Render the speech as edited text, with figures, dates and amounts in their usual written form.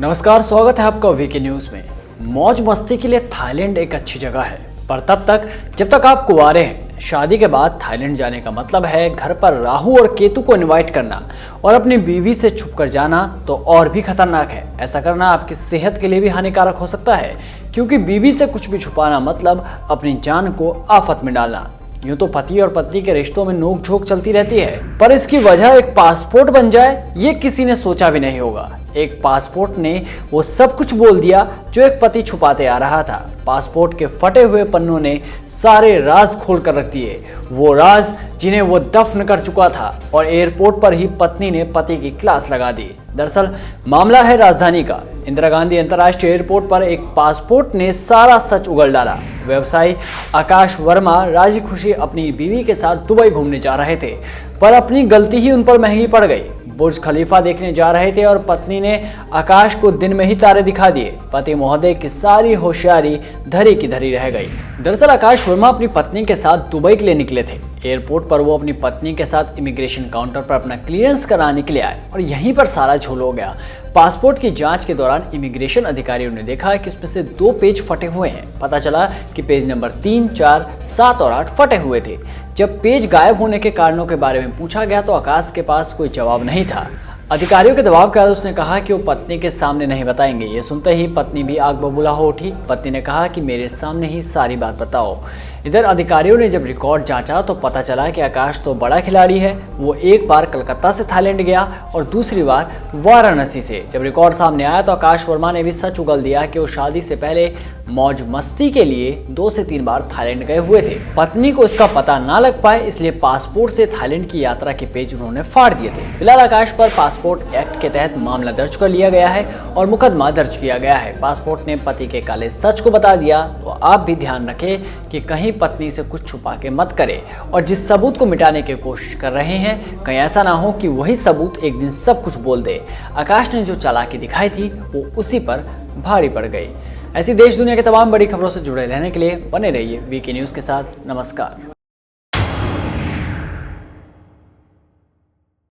नमस्कार, स्वागत है आपका वीके न्यूज में। मौज मस्ती के लिए थाईलैंड एक अच्छी जगह है, पर तब तक जब तक आप कुंवारे हैं। शादी के बाद थाईलैंड जाने का मतलब है घर पर राहु और केतु को इनवाइट करना और अपनी बीवी से छुप कर जाना तो और भी खतरनाक है। ऐसा करना आपकी सेहत के लिए भी हानिकारक हो सकता है, क्योंकि बीवी से कुछ भी छुपाना मतलब अपनी जान को आफत में डालना। यूं तो पति और पत्नी के रिश्तों में नोक-झोंक चलती रहती है, पर इसकी वजह एक पासपोर्ट बन जाए ये किसी ने सोचा भी नहीं होगा। एक पासपोर्ट ने वो सब कुछ बोल दिया जो एक पति छुपाते आ रहा था। पासपोर्ट के फटे हुए पन्नों ने सारे राज खोल कर रख दिए, वो राज जिन्हें वो दफन कर चुका था, और एयरपोर्ट पर ही पत्नी ने पति की क्लास लगा दी। दरअसल मामला है राजधानी का। इंदिरा गांधी अंतर्राष्ट्रीय एयरपोर्ट पर एक पासपोर्ट ने सारा सच उगल डाला। व्यवसायी आकाश वर्मा राजी खुशी अपनी बीवी के साथ दुबई घूमने जा रहे थे, पर अपनी गलती ही उन पर महंगी पड़ गई। बुर्ज खलीफा देखने जा रहे थे और पत्नी ने आकाश को दिन में ही तारे दिखा दिए। पति महोदय की सारी होशियारी धरी की धरी रह गई। दरअसल आकाश वर्मा अपनी पत्नी के साथ दुबई के लिए निकले थे। एयरपोर्ट पर वो अपनी पत्नी के साथ इमिग्रेशन काउंटर पर अपना क्लियरेंस कराने के लिए आए और यहीं पर सारा झोल हो गया। पासपोर्ट की जांच के दौरान इमिग्रेशन अधिकारियों ने देखा कि उसमें से 2 पेज फटे हुए हैं। पता चला कि पेज नंबर 3, 4, 7 और 8 फटे हुए थे। जब पेज गायब होने के कारणों के बारे में पूछा गया तो आकाश के पास कोई जवाब नहीं था। अधिकारियों के दबाव के बाद उसने कहा कि वो पत्नी के सामने नहीं बताएंगे। ये सुनते ही पत्नी भी आग बबूला हो उठी। पत्नी ने कहा कि मेरे सामने ही सारी बात बताओ। इधर अधिकारियों ने जब रिकॉर्ड जांचा तो पता चला कि आकाश तो बड़ा खिलाड़ी है। वो एक बार कलकत्ता से थाईलैंड गया और दूसरी बार वाराणसी से। जब रिकॉर्ड सामने आया तो आकाश वर्मा ने भी सच उगल दिया कि वो शादी से पहले मौज मस्ती के लिए 2 से 3 बार थाईलैंड गए हुए थे। पत्नी को इसका पता ना लग पाए, इसलिए पासपोर्ट से थाईलैंड की यात्रा के पेज उन्होंने फाड़ दिए थे। फिलहाल आकाश पर पासपोर्ट एक्ट के तहत मामला दर्ज कर लिया गया है और मुकदमा दर्ज किया गया है। पासपोर्ट ने पति के काले सच को बता दिया। तो आप भी ध्यान रखें कि कहीं पत्नी से कुछ छुपा के मत करें, और जिस सबूत को मिटाने की कोशिश कर रहे हैं कहीं ऐसा ना हो कि वही सबूत एक दिन सब कुछ बोल दे। आकाश ने जो चालाकी दिखाई थी वो उसी पर भारी पड़ गई। ऐसी देश दुनिया के तमाम बड़ी खबरों से जुड़े रहने के लिए बने रहिए वीके न्यूज़ के साथ। नमस्कार।